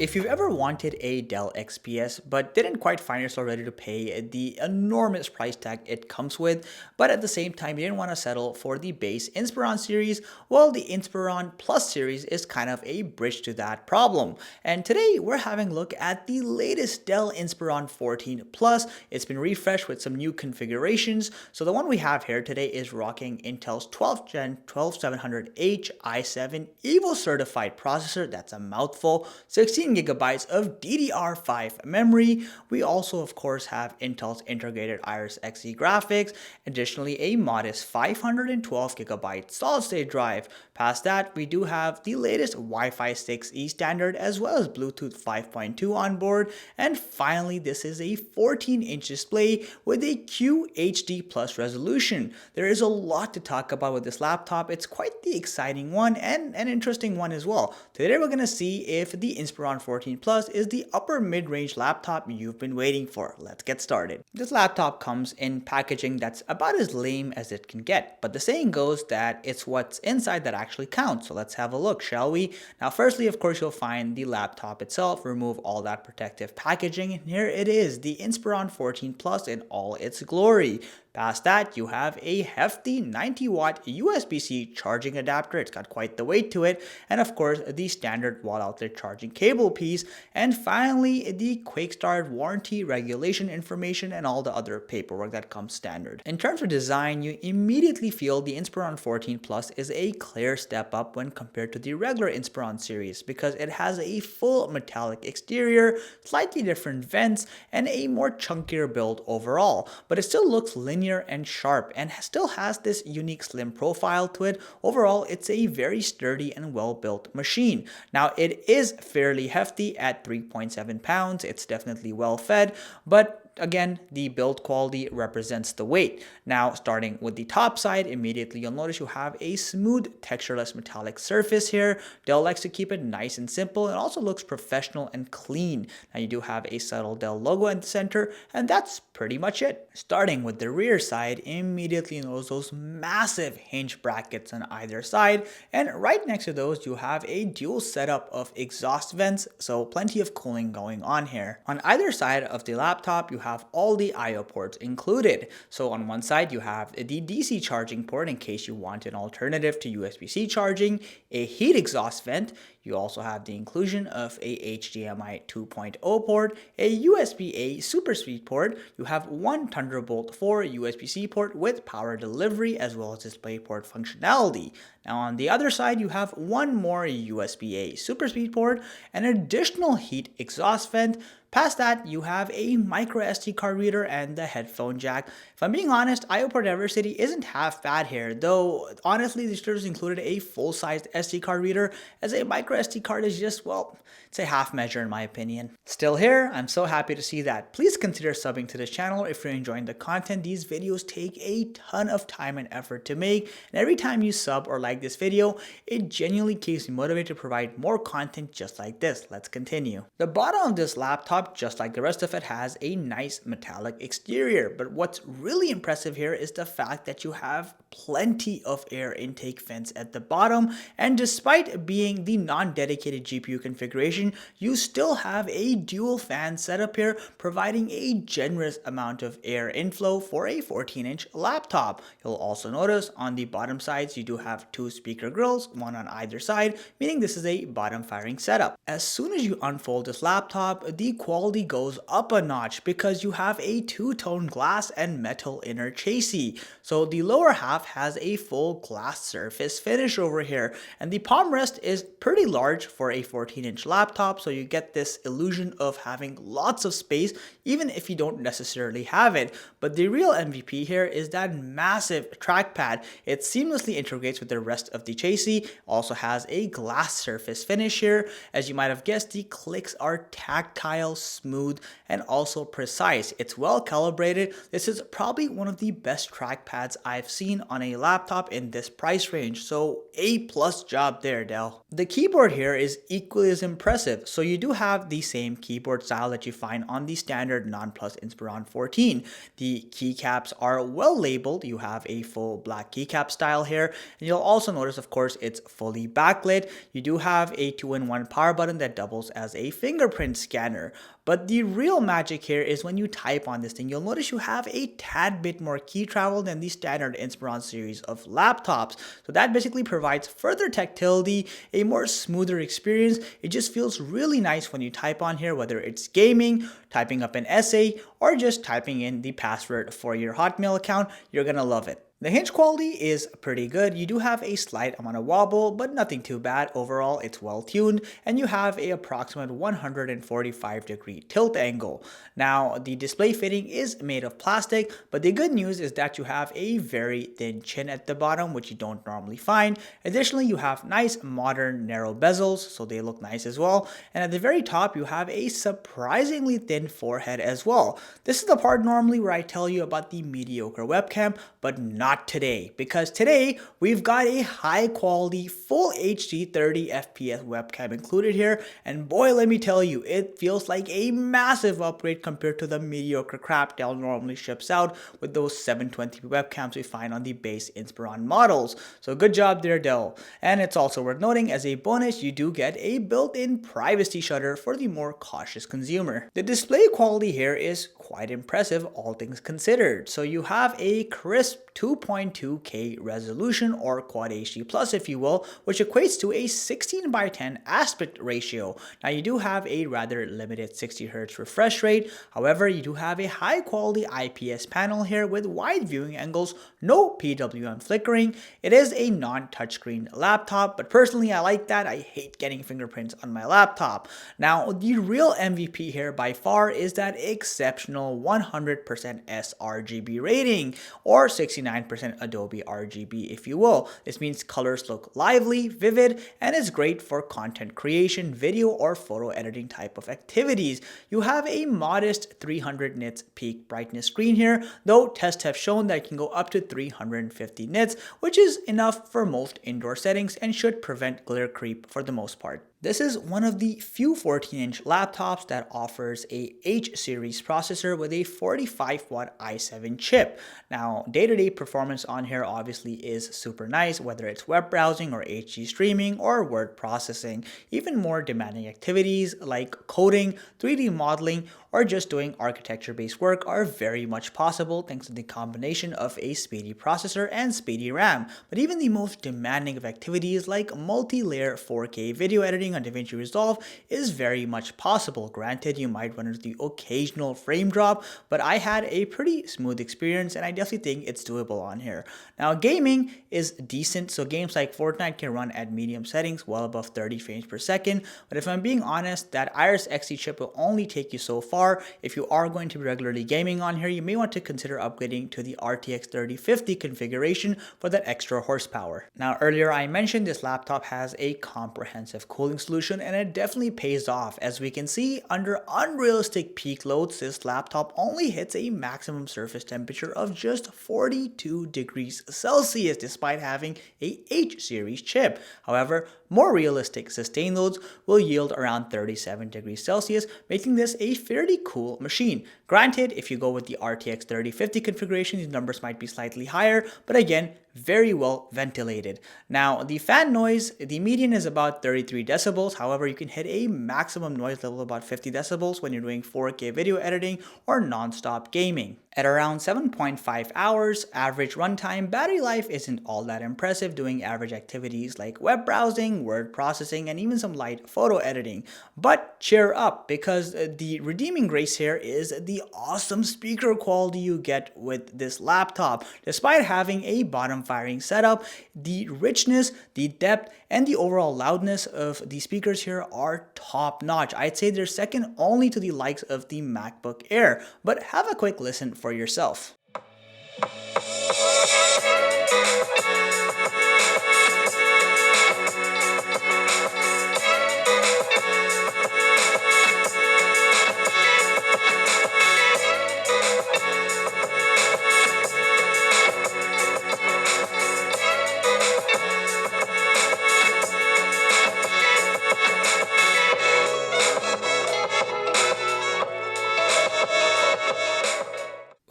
If you've ever wanted a Dell XPS but didn't quite find yourself ready to pay the enormous price tag it comes with, but at the same time you didn't want to settle for the base Inspiron series, well, the Inspiron Plus series is kind of a bridge to that problem. And today we're having a look at the latest Dell Inspiron 14 Plus. It's been refreshed with some new configurations. So the one we have here today is rocking Intel's 12th Gen 12700H i7 Evo certified processor. That's a mouthful. 16 gigabytes of DDR5 memory. We also, of course, have Intel's integrated Iris Xe graphics. Additionally, a modest 512 gigabyte solid-state drive. Past that, we do have the latest Wi-Fi 6E standard as well as Bluetooth 5.2 on board. And finally, this is a 14-inch display with a QHD Plus resolution. There is a lot to talk about with this laptop. It's quite the exciting one and an interesting one as well. Today, we're going to see if the Inspiron 14 Plus is the upper mid-range laptop you've been waiting for. Let's get started. This laptop comes in packaging that's about as lame as it can get, but the saying goes that it's what's inside that actually counts. So let's have a look, shall we? Now, firstly, of course, you'll find the laptop itself, remove all that protective packaging, and here it is, the Inspiron 14 Plus in all its glory. Past that, you have a hefty 90-watt USB-C charging adapter. It's got quite the weight to it. And of course, the standard wall outlet charging cable piece. And finally, the quick start warranty regulation information and all the other paperwork that comes standard. In terms of design, you immediately feel the Inspiron 14 Plus is a clear step up when compared to the regular Inspiron series because it has a full metallic exterior, slightly different vents, and a more chunkier build overall. But it still looks linear and sharp and still has this unique slim profile to it. Overall, it's a very sturdy and well-built machine. Now, it is fairly hefty at 3.7 pounds. It's definitely well fed, but again, the build quality represents the weight. Now, starting with the top side, immediately you'll notice you have a smooth, textureless metallic surface here. Dell likes to keep it nice and simple. It also looks professional and clean. Now, you do have a subtle Dell logo in the center, and that's pretty much it. Starting with the rear side, immediately you notice those massive hinge brackets on either side, and right next to those, you have a dual setup of exhaust vents, so plenty of cooling going on here. On either side of the laptop, you have all the I/O ports included. So on one side, you have the DC charging port in case you want an alternative to USB-C charging, a heat exhaust vent. You also have the inclusion of a HDMI 2.0 port, a USB-A Super Speed port. You have one Thunderbolt 4 USB-C port with power delivery as well as DisplayPort functionality. Now on the other side, you have one more USB-A Super Speed port, an additional heat exhaust vent. Past that, you have a micro SD card reader and the headphone jack. If I'm being honest, I/O port diversity isn't half bad here, though honestly, the stores included a full-sized SD card reader, as a micro SD card is just, well, it's a half measure in my opinion. Still here, I'm so happy to see that. Please consider subbing to this channel if you're enjoying the content. These videos take a ton of time and effort to make, and every time you sub or like this video, it genuinely keeps me motivated to provide more content just like this. Let's continue. The bottom of this laptop, just like the rest of it, has a nice metallic exterior, but what's really impressive here is the fact that you have plenty of air intake vents at the bottom, and despite being the non-dedicated GPU configuration, you still have a dual fan setup here, providing a generous amount of air inflow for a 14-inch laptop. You'll also notice on the bottom sides you do have two speaker grills, one on either side, meaning this is a bottom firing setup. As soon as you unfold this laptop, the quality goes up a notch because you have a two-tone glass and metal inner chassis. So the lower half has a full glass surface finish over here, and the palm rest is pretty large for a 14-inch laptop, so you get this illusion of having lots of space even if you don't necessarily have it. But the real MVP here is that massive trackpad. It seamlessly integrates with the rest of the chassis, also has a glass surface finish here. As you might have guessed, the clicks are tactile, smooth, and also precise. It's well calibrated. This is probably one of the best trackpads I've seen on a laptop in this price range, so A plus job there, Dell. The keyboard here is equally as impressive. So you do have the same keyboard style that you find on the standard non-plus Inspiron 14. The keycaps are well labeled. You have a full black keycap style here, and you'll also notice, of course, it's fully backlit. You do have a 2-in-1 power button that doubles as a fingerprint scanner. But the real magic here is when you type on this thing, you'll notice you have a tad bit more key travel than the standard Inspiron series of laptops. So that basically provides further tactility, a more smoother experience. It just feels really nice when you type on here, whether it's gaming, typing up an essay, or just typing in the password for your Hotmail account. You're gonna love it. The hinge quality is pretty good. You do have a slight amount of wobble, but nothing too bad. Overall, it's well tuned, and you have a approximate 145-degree tilt angle. Now, the display fitting is made of plastic, but the good news is that you have a very thin chin at the bottom, which you don't normally find. Additionally, you have nice modern narrow bezels, so they look nice as well. And at the very top, you have a surprisingly thin forehead as well. This is the part normally where I tell you about the mediocre webcam, but not today, because today we've got a high quality full HD 30 FPS webcam included here, and boy, let me tell you, it feels like a massive upgrade compared to the mediocre crap Dell normally ships out with those 720p webcams we find on the base Inspiron models. So good job there, Dell. And it's also worth noting, as a bonus, you do get a built-in privacy shutter for the more cautious consumer. The display quality here is quite impressive, all things considered. So you have a crisp 2.2K resolution, or Quad HD Plus if you will, which equates to a 16:10 aspect ratio. Now you do have a rather limited 60Hz refresh rate, however you do have a high quality IPS panel here with wide viewing angles, no PWM flickering. It is a non-touchscreen laptop, but personally I like that. I hate getting fingerprints on my laptop. Now the real MVP here by far is that exceptional 100% sRGB rating, or 69% Adobe RGB if you will. This means colors look lively, vivid, and is great for content creation, video, or photo editing type of activities. You have a modest 300 nits peak brightness screen here, though tests have shown that it can go up to 350 nits, which is enough for most indoor settings and should prevent glare creep for the most part. This is one of the few 14-inch laptops that offers a H-series processor with a 45-watt i7 chip. Now, day-to-day performance on here obviously is super nice, whether it's web browsing or HD streaming or word processing. Even more demanding activities like coding, 3D modeling, or just doing architecture-based work are very much possible thanks to the combination of a speedy processor and speedy RAM. But even the most demanding of activities like multi-layer 4K video editing on DaVinci Resolve is very much possible. Granted, you might run into the occasional frame drop, but I had a pretty smooth experience and I definitely think it's doable on here. Now, gaming is decent, so games like Fortnite can run at medium settings well above 30 frames per second, but if I'm being honest, that Iris Xe chip will only take you so far. If you are going to be regularly gaming on here, you may want to consider upgrading to the RTX 3050 configuration for that extra horsepower. Now, earlier I mentioned this laptop has a comprehensive cooling solution, and it definitely pays off. As we can see, under unrealistic peak loads, this laptop only hits a maximum surface temperature of just 42 degrees Celsius despite having a H-series chip. However, more realistic sustained loads will yield around 37 degrees Celsius, making this a fairly cool machine. Granted, if you go with the RTX 3050 configuration, these numbers might be slightly higher, but again, very well ventilated. Now, the fan noise, the median is about 33 decibels. However, you can hit a maximum noise level of about 50 decibels when you're doing 4K video editing or non-stop gaming. At around 7.5 hours, average runtime, battery life isn't all that impressive, doing average activities like web browsing, word processing, and even some light photo editing. But cheer up, because the redeeming grace here is the awesome speaker quality you get with this laptop. Despite having a bottom firing setup, the richness, the depth, and the overall loudness of the speakers here are top notch. I'd say they're second only to the likes of the MacBook Air, but have a quick listen for yourself.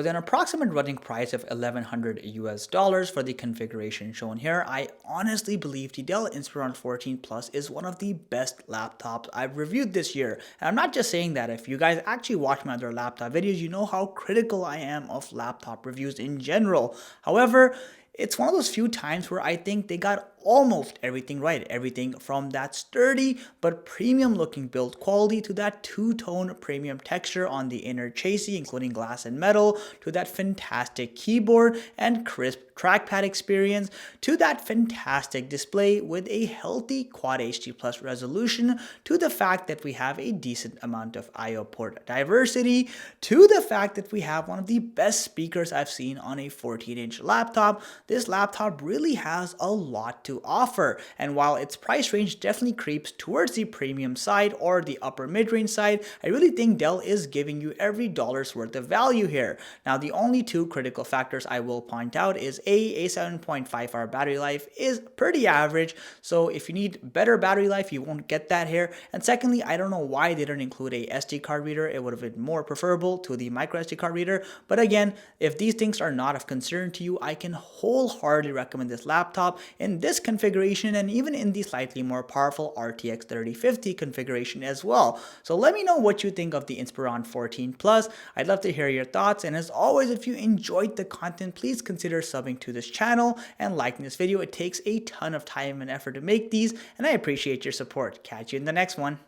with an approximate running price of 1100 US dollars for the configuration shown here, I honestly believe the Dell Inspiron 14 Plus is one of the best laptops I've reviewed this year. And I'm not just saying that. If you guys actually watch my other laptop videos, you know how critical I am of laptop reviews in general. However, it's one of those few times where I think they got almost everything right. Everything from that sturdy but premium looking build quality to that two-tone premium texture on the inner chassis, including glass and metal, to that fantastic keyboard and crisp trackpad experience, to that fantastic display with a healthy Quad HD Plus resolution, to the fact that we have a decent amount of I/O port diversity, to the fact that we have one of the best speakers I've seen on a 14-inch laptop. This laptop really has a lot to offer, and while its price range definitely creeps towards the premium side or the upper mid-range side, I really think Dell is giving you every dollar's worth of value here. Now, the only two critical factors I will point out is a 7.5-hour battery life is pretty average, so if you need better battery life, you won't get that here. And secondly, I don't know why they didn't include a SD card reader. It would have been more preferable to the micro SD card reader, but again, if these things are not of concern to you, I can wholeheartedly recommend this laptop in this configuration and even in the slightly more powerful RTX 3050 configuration as well. So let me know what you think of the Inspiron 14 Plus. I'd love to hear your thoughts, and as always, if you enjoyed the content, please consider subbing to this channel and liking this video. It takes a ton of time and effort to make these, and I appreciate your support. Catch you in the next one.